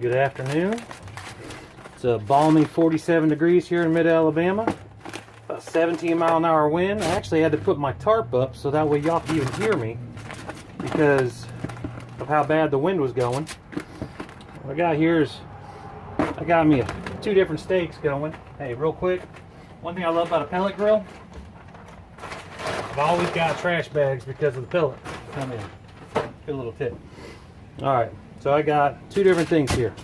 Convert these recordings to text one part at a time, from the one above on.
Good afternoon. It's a balmy 47 degrees here in mid-Alabama. About 17-mile-an-hour wind. I actually had to put my tarp up so that way y'all can even hear me because of how bad the wind was going. What I got here is I got me two different steaks going. Hey, real quick, one thing I love about a pellet grill, I've always got trash bags because of the pellet. Come in. Good little tip. Alright, so I got two different things here.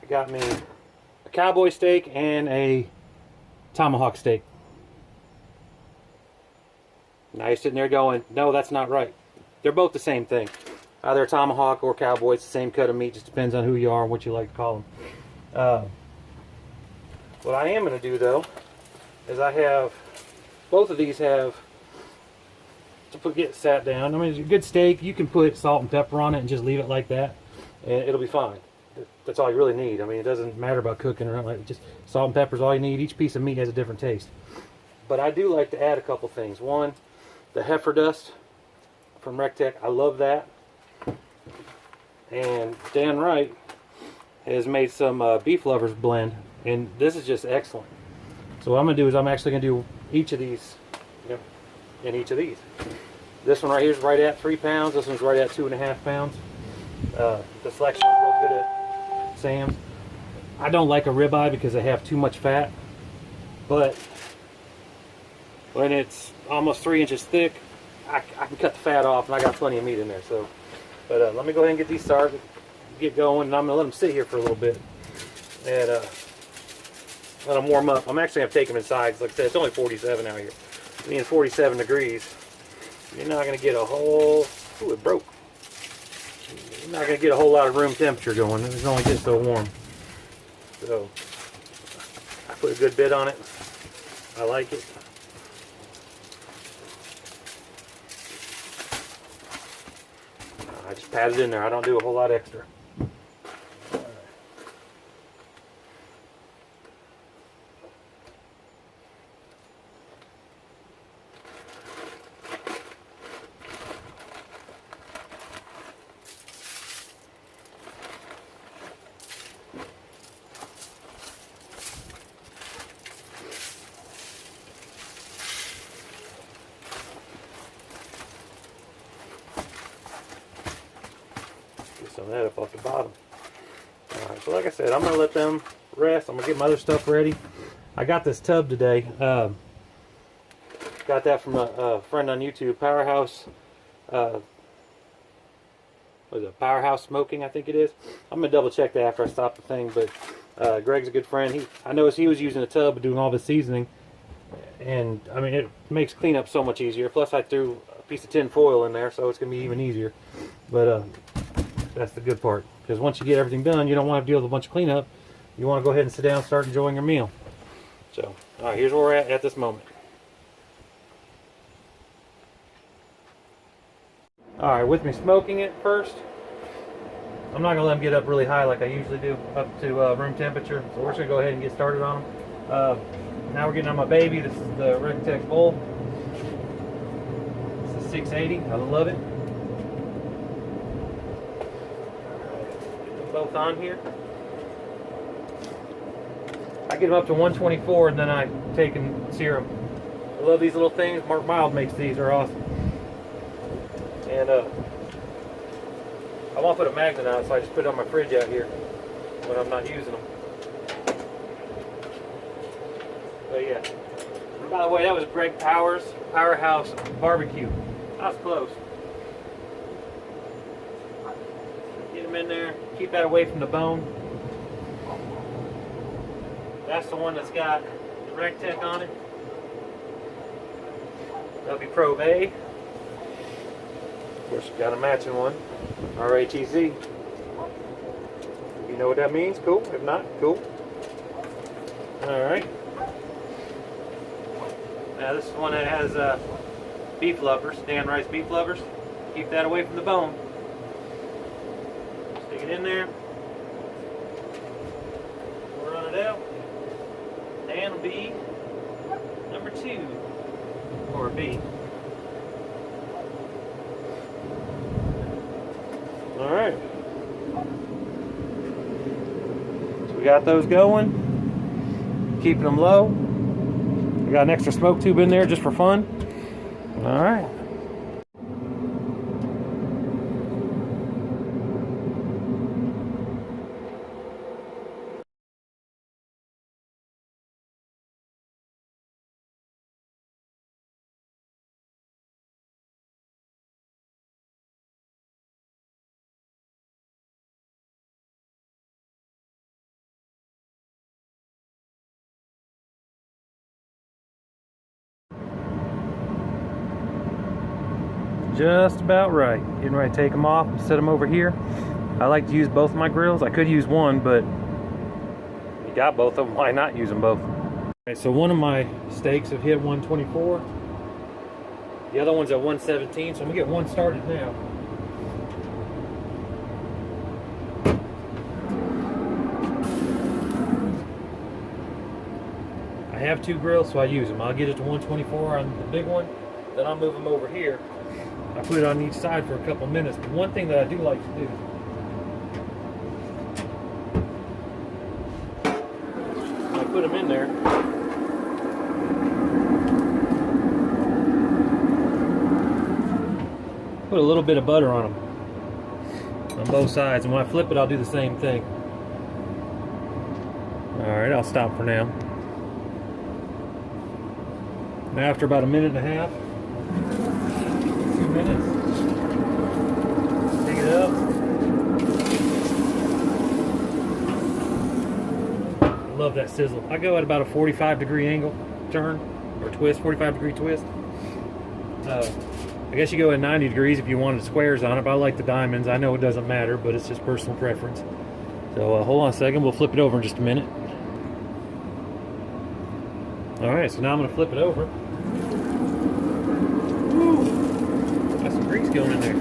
I got me a cowboy steak and a tomahawk steak. Now you're sitting there going, no, that's not right. They're both the same thing. Either a tomahawk or cowboy, it's the same cut of meat, just depends on who you are and what you like to call them. What I am going to do though, is I have, both of these have, to get sat down. I mean, it's a good steak. You can put salt and pepper on it and just leave it like that, and it'll be fine. That's all you really need. I mean, it doesn't matter about cooking or anything. Just salt and pepper is all you need. Each piece of meat has a different taste. But I do like to add a couple things. One, the heifer dust from Rectech. I love that. And Dan Wright has made some beef lovers blend, and this is just excellent. So what I'm going to do is I'm actually going to do each of these, in each of these. This one right here is right at 3 pounds. This one's right at 2.5 pounds. The selection is real good at Sam's. I don't like a ribeye because they have too much fat, but when it's almost 3 inches thick, I can cut the fat off, and I got plenty of meat in there. So, but let me go ahead and get these started, get going, and I'm gonna let them sit here for a little bit and let them warm up. I'm actually gonna take them inside. 'Cause like I said, it's only 47 out here. Being 47 degrees, you're not going to get a whole, ooh, it broke. You're not going to get a whole lot of room temperature going. It's only just so warm. So, I put a good bit on it. I like it. I just pat it in there. I don't do a whole lot extra. Some of that up off the bottom. Alright, so like I said, I'm going to let them rest. I'm going to get my other stuff ready. I got this tub today. Got that from a friend on YouTube, Powerhouse. What is it? Powerhouse Smoking, I think it is. I'm going to double check that after I stop the thing, but Greg's a good friend. I noticed he was using a tub doing all the seasoning, and I mean, it makes cleanup so much easier. Plus I threw a piece of tin foil in there, so it's going to be even easier. But that's the good part, because once you get everything done, you don't want to deal with a bunch of cleanup. You want to go ahead and sit down and start enjoying your meal. So, alright, here's where we're at this moment. Alright, with me smoking it first, I'm not going to let them get up really high like I usually do, up to room temperature. So we're just going to go ahead and get started on them. Now we're getting on my baby. This is the Rectech bowl. It's a 680. I love it. Both on here. I get them up to 124 and then I take and sear them. I love these little things. Mark Mild makes these. They're awesome. And I won't put a magnet on it, so I just put it on my fridge out here when I'm not using them. But yeah. And by the way, that was Greg Powers Powerhouse Barbecue. That was close. Get them in there. Keep that away from the bone. That's the one that's got the Rectech on it. That'll be Probe A. Of course, you got a matching one. RATZ. You know what that means? Cool. If not, cool. Alright. Now this is one that has beef lovers, Dan Wright's beef lovers. Keep that away from the bone. Stick it in there. We'll run it out. Dan will be number 2, or B. Alright. We got those going, keeping them low. We got an extra smoke tube in there just for fun. All right. Just about right. Getting ready to take them off and set them over here. I like to use both of my grills. I could use one, but you got both of them. Why not use them both? Okay, so one of my steaks have hit 124. The other one's at 117, so I'm gonna get one started now. I have two grills, so I use them. I'll get it to 124 on the big one, then I'll move them over here. I put it on each side for a couple minutes. But one thing that I do like to do, I put them in there. Put a little bit of butter on them on both sides, and when I flip it, I'll do the same thing. All right, I'll stop for now. Now, after about a minute and a half, 2 minutes, pick it up. I love that sizzle. I go at about a 45-degree angle turn or twist, 45-degree twist. I guess you go at 90 degrees if you wanted squares on it, but I like the diamonds. I know it doesn't matter, but it's just personal preference. So hold on a second, we'll flip it over in just a minute. Alright, so now I'm going to flip it over. Ooh, got some grease going in there.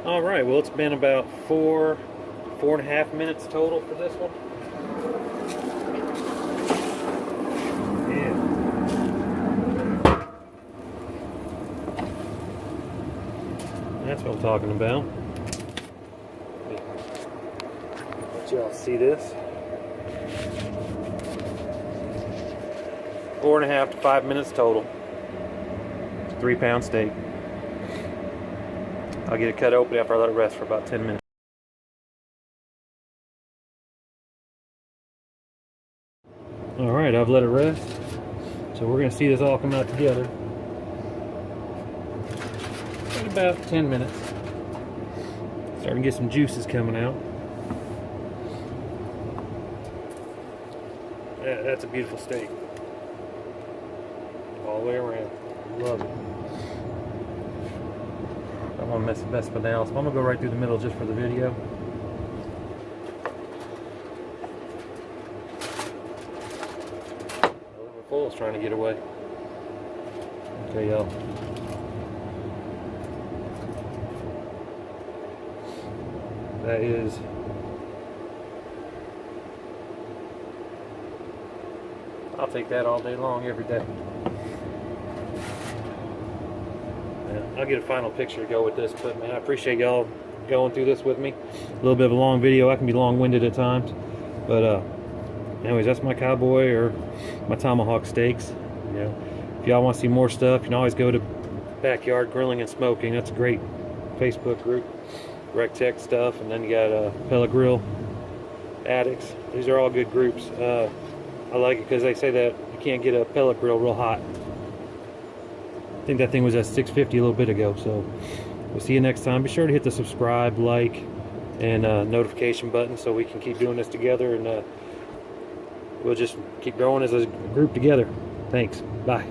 Alright, well, it's been about 4.5 minutes total for this one. That's what I'm talking about. Let y'all see this. 4.5 to 5 minutes total. It's a 3-pound steak. I'll get it cut open after I let it rest for about 10 minutes. Alright, I've let it rest. So we're going to see this all come out together. In about 10 minutes. Starting to get some juices coming out. Yeah, that's a beautiful steak. All the way around. Love it. I don't want to mess the best balance, but I'm going to go right through the middle just for the video. The foil's trying to get away. Okay, y'all. That is I'll take that all day long, every day. I'll get a final picture to go with this, but man, I appreciate y'all going through this with me. A little bit of a long video. I can be long-winded at times, but anyways, that's my cowboy or my tomahawk steaks. You know, if y'all want to see more stuff, you can always go to Backyard Grilling and Smoking. That's a great Facebook group. Rec Tech stuff, and then you got Pellet Grill Addicts. These are all good groups. I like it because they say that you can't get a pellet grill real hot. I think that thing was at 650 a little bit ago. So we'll see you next time. Be sure to hit the subscribe, like, and notification button so we can keep doing this together, and we'll just keep growing as a group together. Thanks. Bye.